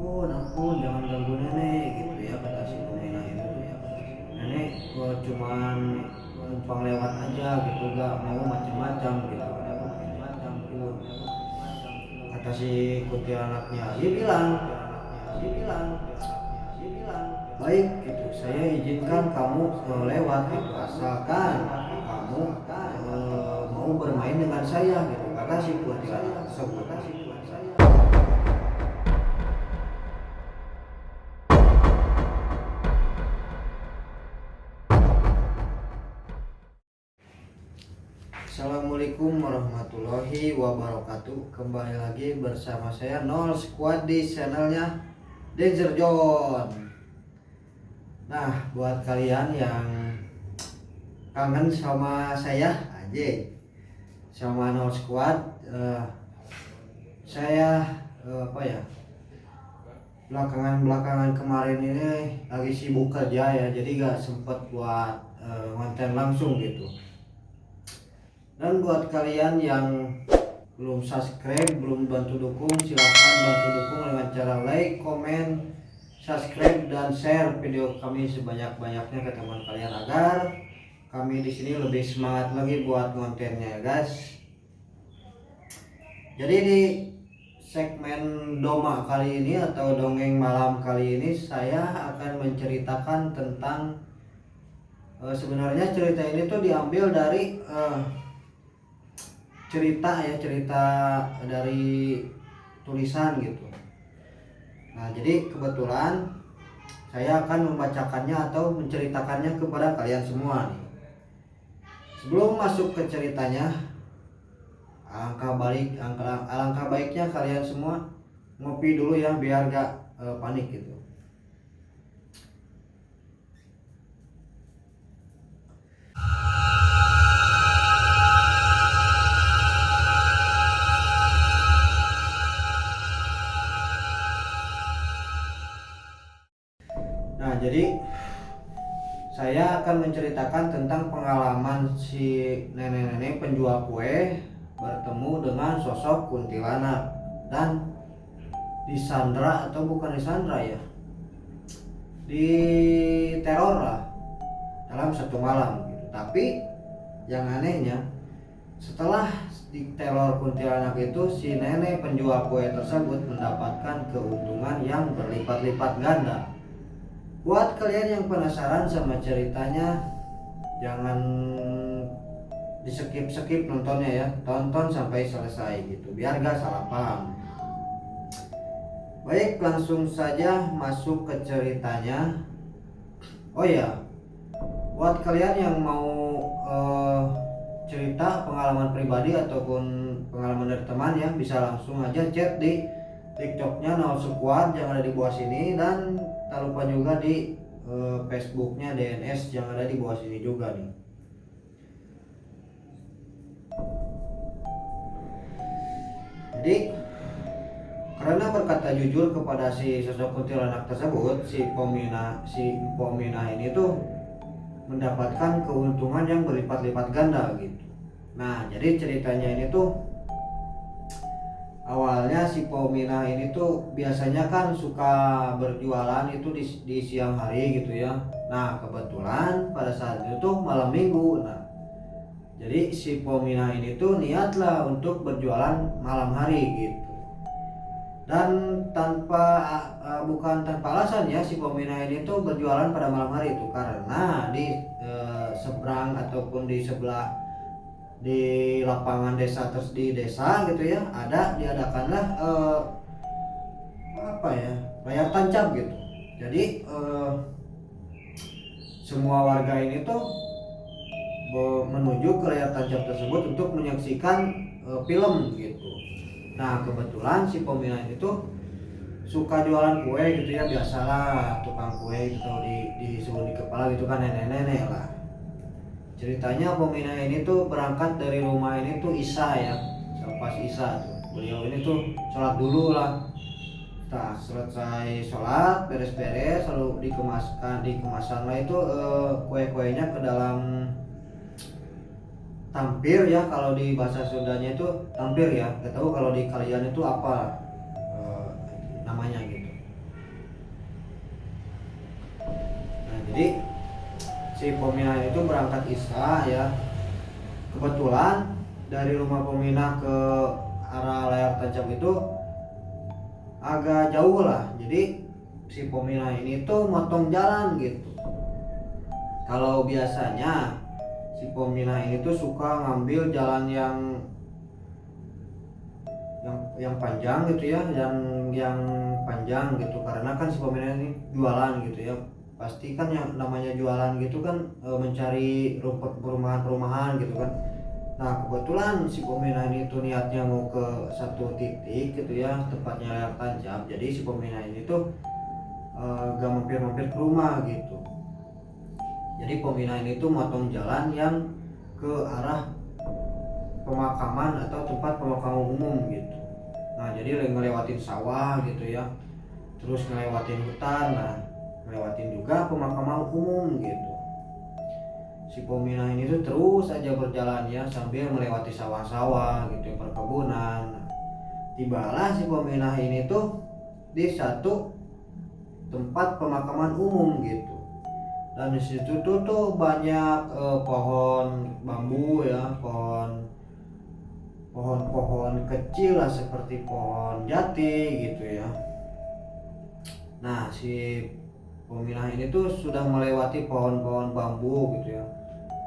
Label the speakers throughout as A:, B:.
A: ampun ampun jangan ganggu nenek gitu ya, kata si Pominah itu tuh ya. Nenek cuman numpang lewat aja gitu, gak mau macem-macem gitu, kata si kuntilanaknya. Dia bilang baik gitu, saya izinkan kamu lewat gitu, asalkan kamu mau bermain dengan saya gitu, kata si kuntilanak tersebut. Assalamualaikum warahmatullahi wabarakatuh. Kembali lagi bersama saya Nol Squad di channelnya Danger John. Nah, buat kalian yang kangen sama saya aja, sama Nol Squad, saya belakangan kemarin ini lagi sibuk kerja ya, jadi gak sempet buat konten langsung gitu. Dan buat kalian yang belum subscribe, belum bantu dukung, silahkan bantu dukung dengan cara like, komen, subscribe dan share video kami sebanyak-banyaknya ke teman kalian agar kami di sini lebih semangat lagi buat kontennya, guys. Jadi di segmen Doma kali ini atau dongeng malam kali ini saya akan menceritakan tentang sebenarnya cerita ini tuh diambil dari cerita dari tulisan gitu. Nah, jadi kebetulan saya akan membacakannya atau menceritakannya kepada kalian semua nih. Sebelum masuk ke ceritanya, alangkah baiknya kalian semua ngopi dulu ya, biar gak panik gitu. Nah, jadi saya akan menceritakan tentang pengalaman si nenek-nenek penjual kue bertemu dengan sosok kuntilanak dan disandra, atau bukan disandra ya, diteror lah dalam satu malam gitu. Tapi yang anehnya, setelah diteror kuntilanak itu, si nenek penjual kue tersebut mendapatkan keuntungan yang berlipat-lipat ganda. Buat kalian yang penasaran sama ceritanya, jangan di skip nontonnya ya, tonton sampai selesai gitu biar gak salah paham. Baik, langsung saja masuk ke ceritanya. Oh ya, buat kalian yang mau cerita pengalaman pribadi ataupun pengalaman dari teman ya, bisa langsung aja chat di TikToknya Nol Squad yang ada di bawah sini, dan tak lupa juga di Facebooknya DNS yang ada di bawah sini juga nih. Jadi karena berkata jujur kepada si sosok kuntilanak tersebut, si Pomina ini tuh mendapatkan keuntungan yang berlipat-lipat ganda gitu. Nah, jadi ceritanya ini tuh awalnya si Pomina ini tuh biasanya kan suka berjualan itu di siang hari gitu ya. Nah, kebetulan pada saat itu tuh malam minggu. Nah, jadi si Pomina ini tuh niatlah untuk berjualan malam hari gitu. Dan bukan tanpa alasan ya, si Pomina ini tuh berjualan pada malam hari itu karena di seberang ataupun di sebelah di lapangan desa, terus di desa gitu ya, diadakanlah layar tancap gitu. Jadi semua warga ini tuh menuju ke layar tancap tersebut untuk menyaksikan film gitu. Nah, kebetulan si Pomina itu suka jualan kue gitu ya, biasalah tukang kue gitu disuruh di kepala gitu kan, nenek-nenek lah. Ceritanya Pomina ini tuh berangkat dari rumah ini tuh Isya ya, pas Isya tuh beliau ini tuh sholat dulu lah. Nah, selesai sholat beres-beres lalu dikemaskan lah itu kue-kuenya ke dalam tampir ya, kalau di bahasa Sundanya itu tampir ya, gak tahu kalau di kalian itu apa namanya gitu. Jadi si Pominah itu berangkat Isya ya. Kebetulan dari rumah Pominah ke arah layar tancap itu agak jauh lah. Jadi si Pominah ini tuh motong jalan gitu. Kalau biasanya si Pominah ini tuh suka ngambil jalan yang panjang gitu ya, yang panjang gitu, karena kan si Pominah ini jualan gitu ya. Pasti kan yang namanya jualan gitu kan mencari rumput perumahan gitu kan. Nah kebetulan si Pominah ini tuh niatnya mau ke satu titik gitu ya, tepatnya layar tancap. Jadi si Pominah ini tuh gak mampir-mampir ke rumah gitu. Jadi Pominah ini tuh motong jalan yang ke arah pemakaman atau tempat pemakaman umum gitu. Nah jadi ngelewatin sawah gitu ya, terus ngelewatin hutan, nah ngelewatin juga pemakaman umum gitu. Si Pominah ini tuh terus aja berjalan ya sambil melewati sawah-sawah gitu, perkebunan. Nah, tibalah si Pominah ini tuh di satu tempat pemakaman umum gitu. Dan di situ tuh banyak pohon bambu ya, pohon-pohon kecil lah seperti pohon jati gitu ya. Nah si Pominah ini tuh sudah melewati pohon-pohon bambu gitu ya.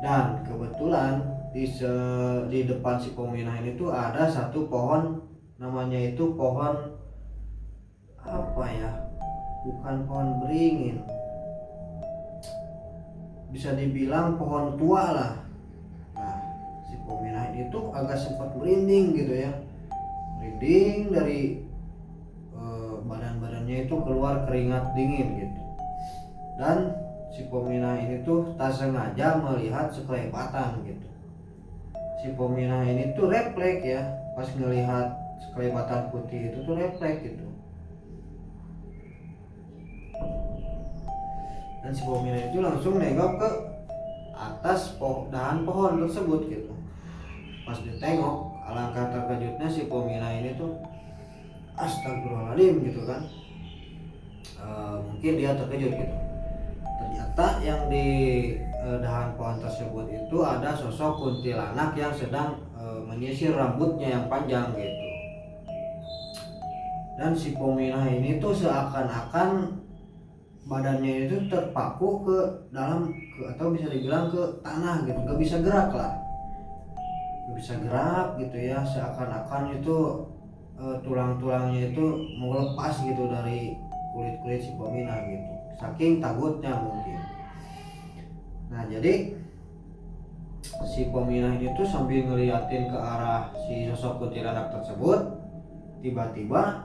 A: Dan kebetulan di depan si Pominah ini tuh ada satu pohon, namanya itu pohon apa ya? Bukan pohon beringin, bisa dibilang pohon tua lah. Nah si Pominah ini tuh agak sempat merinding gitu ya, merinding dari badan-badannya itu keluar keringat dingin gitu. Dan si Pominah ini tuh tak sengaja melihat sekelebatan gitu. Si Pominah ini tuh refleks ya, pas ngelihat sekelebatan putih itu tuh refleks gitu. Dan si Pominah itu langsung nengok ke atas dahan pohon tersebut gitu. Pas ditengok, alangkah terkejutnya si Pominah ini tuh, astagfirullahaladzim gitu kan. Mungkin dia terkejut gitu. Ternyata yang di dahan pohon tersebut itu ada sosok kuntilanak yang sedang menyisir rambutnya yang panjang gitu. Dan si Pominah ini tuh seakan-akan badannya itu terpaku ke dalam atau bisa dibilang ke tanah gitu, gak bisa gerak lah, gak bisa gerak gitu ya, seakan-akan itu tulang-tulangnya itu mau lepas gitu dari kulit si Pominah gitu, saking takutnya mungkin. Nah jadi si Pominah ini tuh sambil ngeliatin ke arah si sosok kuntilanak tersebut, tiba-tiba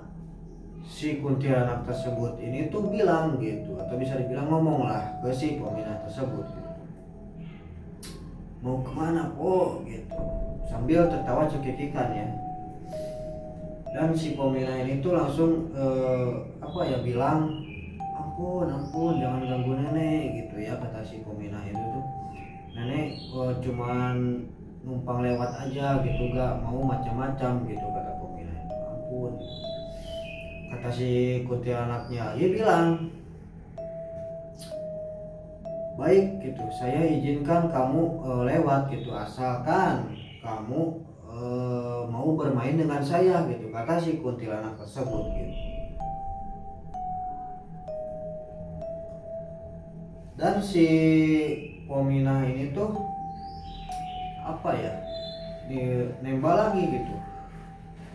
A: si kuntilanak tersebut ini tuh bilang gitu, atau bisa dibilang ngomong lah ke si Pominah tersebut gitu, mau kemana po gitu, sambil tertawa cekikikan ya. Dan si Pominah ini tuh langsung bilang, ampun jangan ganggu nenek gitu ya, kata si Pominah itu tuh, nenek cuman numpang lewat aja gitu, gak mau macam-macam gitu, kata Pominah itu. Ampun, kata si kuntilanaknya, dia bilang, baik gitu, saya izinkan kamu lewat gitu, asalkan kamu mau bermain dengan saya gitu, kata si kuntilanak tersebut gitu. Dan si Pominah ini tuh nembak lagi gitu,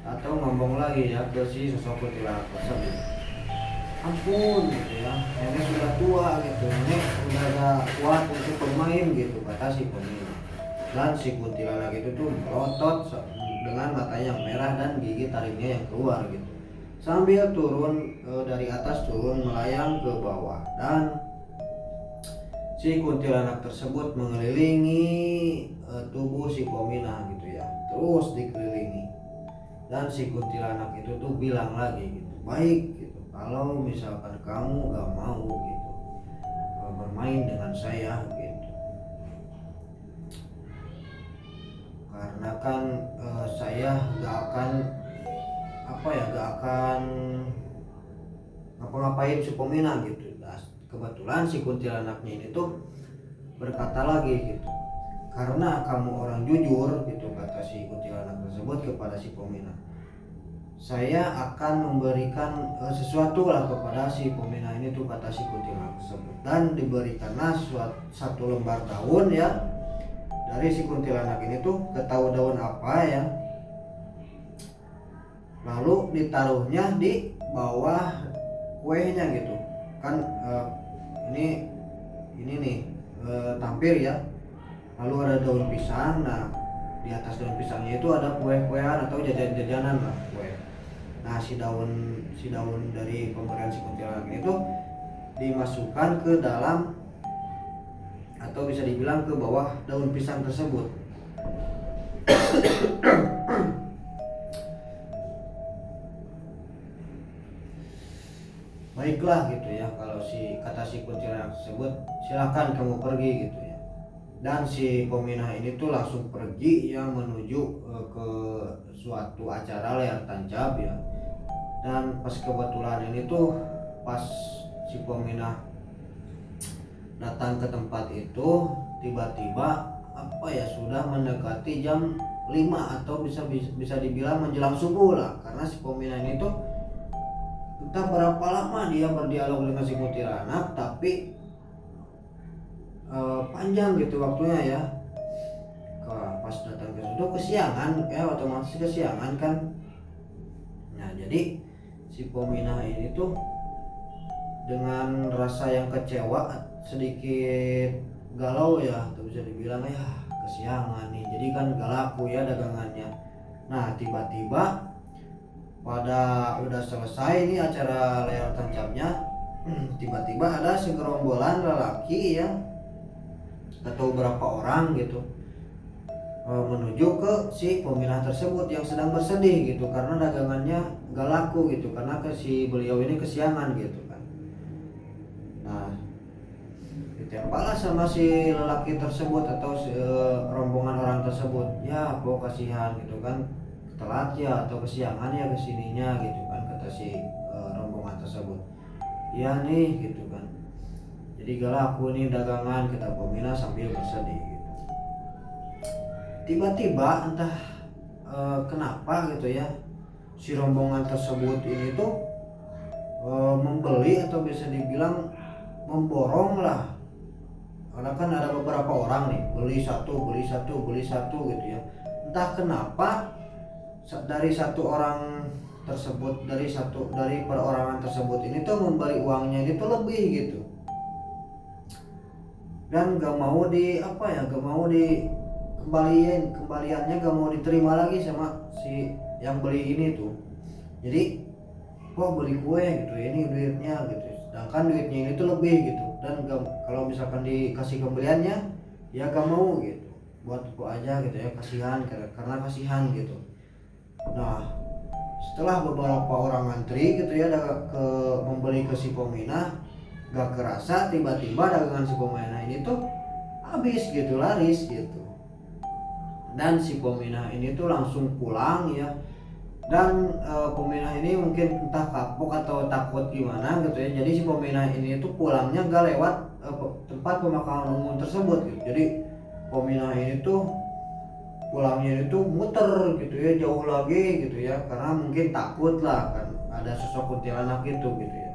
A: atau ngomong lagi ya ke si sosok kuntilanak tersebut, ampun gitu ya, nenek sudah tua gitu, nenek udah gak kuat untuk bermain gitu, kata si Pominah. Dan si kuntilanak itu tuh melotot dengan matanya yang merah dan gigi taringnya yang keluar gitu, sambil turun dari atas turun melayang ke bawah. Dan si kuntilanak tersebut mengelilingi tubuh si Pominah gitu ya, terus dikelilingi. Dan si kuntilanak itu tuh bilang lagi gitu, baik gitu, kalau misalkan kamu gak mau gitu bermain dengan saya gitu, karena kan saya gak akan ngapa-ngapain si Pominah gitu. kebetulan si kuntilanaknya ini tuh berkata lagi gitu, karena kamu orang jujur gitu, kata si kuntilanak tersebut kepada si Pominah, saya akan memberikan sesuatu lah kepada si Pominah ini tuh, kata si kuntilanak tersebut. Dan diberikanlah satu lembar daun ya dari si kuntilanak ini tuh, ketahui daun apa ya, lalu ditaruhnya di bawah kuenya gitu kan. Ini nih tampir ya, lalu ada daun pisang. Nah di atas daun pisangnya itu ada kue-kuean atau jajan-jajanan lah, kue. Nah si daun dari pemberian si kuntilanak ini tuh dimasukkan ke dalam, atau bisa dibilang ke bawah daun pisang tersebut. Baiklah gitu ya, kalau kata si kuntilanak tersebut, silakan kamu pergi gitu ya. Dan si Pominah ini tuh langsung pergi yang menuju ke suatu acara layar tancap ya. Dan pas kebetulan ini tuh, pas si Pominah datang ke tempat itu, tiba-tiba apa ya, sudah mendekati jam 5 atau bisa dibilang menjelang subuh lah. Karena si Pominah ini tuh entah berapa lama dia berdialog dengan si kuntilanak, tapi panjang gitu waktunya ya. Pas datang ke situ kesiangan ya, otomatis kesiangan kan. Nah jadi si Pominah ini tuh dengan rasa yang kecewa, sedikit galau ya, atau bisa dibilang ya kesiangan nih, jadi kan gak laku ya dagangannya. Nah tiba-tiba pada udah selesai nih acara layar tancapnya, tiba-tiba ada segerombolan lelaki ya, atau berapa orang gitu, menuju ke si Pominah tersebut yang sedang bersedih gitu, karena dagangannya gak laku gitu, karena si beliau ini kesiangan gitu kan. Nah ditempaklah sama si lelaki tersebut atau rombongan orang tersebut, ya kok kasihan gitu kan, telat ya atau kesiangan ya kesininya gitu kan, kata si rombongan tersebut. Ya nih gitu kan, jadi gak laku nih dagangan, kata Pominah sambil bersedih gitu. Tiba-tiba entah kenapa gitu ya, si rombongan tersebut ini tuh membeli atau bisa dibilang memborong lah, karena kan ada beberapa orang nih beli satu gitu ya. Entah kenapa dari satu orang tersebut, dari perorangan tersebut ini tuh memberi uangnya itu lebih gitu, dan gak mau kembaliannya gak mau diterima lagi sama si yang beli ini tuh. Jadi kok beli kue gitu, ini duitnya gitu, sedangkan duitnya ini tuh lebih gitu, dan kalau misalkan dikasih kembaliannya ya gak mau gitu, buat kok aja gitu ya, kasihan, karena kasihan gitu. Nah setelah beberapa orang ngantri gitu ya membeli ke si Pominah, gak kerasa tiba-tiba dagangan si Pominah ini tuh habis gitu, laris gitu. Dan si Pominah ini tuh langsung pulang ya. Dan Pominah ini mungkin entah kapok atau takut gimana gitu ya, jadi si Pominah ini tuh pulangnya gak lewat tempat pemakaman umum tersebut gitu. Jadi Pominah ini tuh pulangnya itu muter gitu ya, jauh lagi gitu ya, karena mungkin takut lah kan ada sosok kuntilanak gitu ya.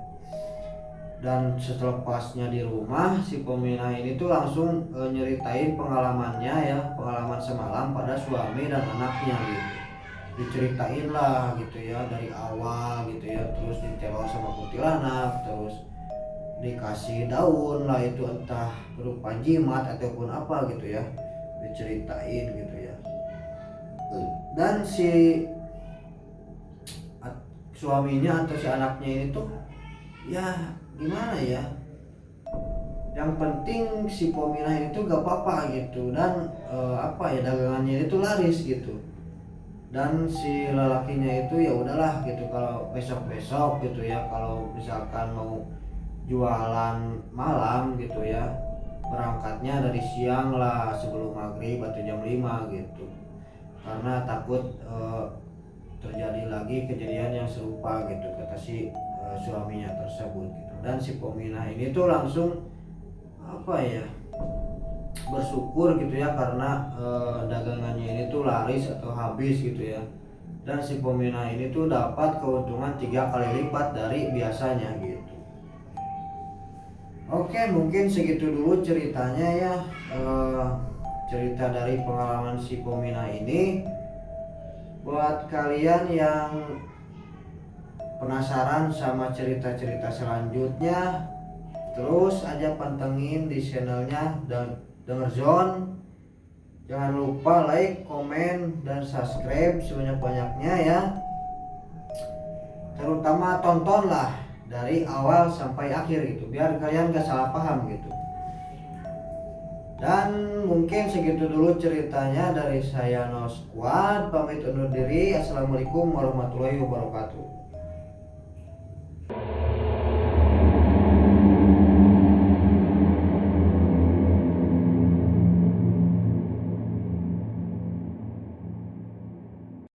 A: Dan setelah di rumah, si Pominah ini tuh langsung nyeritain pengalamannya ya, pengalaman semalam pada suami dan anaknya gitu. Diceritain lah gitu ya dari awal gitu ya, terus diteror sama kuntilanak, terus dikasih daun lah itu, entah berupa jimat ataupun apa gitu ya, diceritain gitu ya. Dan si suaminya atau si anaknya ini tuh ya gimana ya, yang penting si Pominah itu gak apa-apa gitu, dan dagangannya itu laris gitu. Dan si lelakinya itu ya udahlah gitu, kalau besok gitu ya, kalau misalkan mau jualan malam gitu ya, berangkatnya dari siang lah, sebelum maghrib atau jam 5 gitu, karena takut terjadi lagi kejadian yang serupa gitu, kata si suaminya tersebut gitu. Dan si peminah ini tuh langsung bersyukur gitu ya, karena dagangannya ini tuh laris atau habis gitu ya. Dan si peminah ini tuh dapat keuntungan 3 kali lipat dari biasanya gitu. Oke, mungkin segitu dulu ceritanya ya, cerita dari pengalaman si peminah ini. Buat kalian yang penasaran sama cerita-cerita selanjutnya, terus aja pantengin di channelnya dan Denger Zone. Jangan lupa like, komen, dan subscribe sebanyak-banyaknya ya. Terutama tontonlah dari awal sampai akhir gitu, biar kalian gak salah paham gitu. Dan mungkin segitu dulu ceritanya dari saya No Squad. Pamit undur diri. Assalamualaikum warahmatullahi wabarakatuh.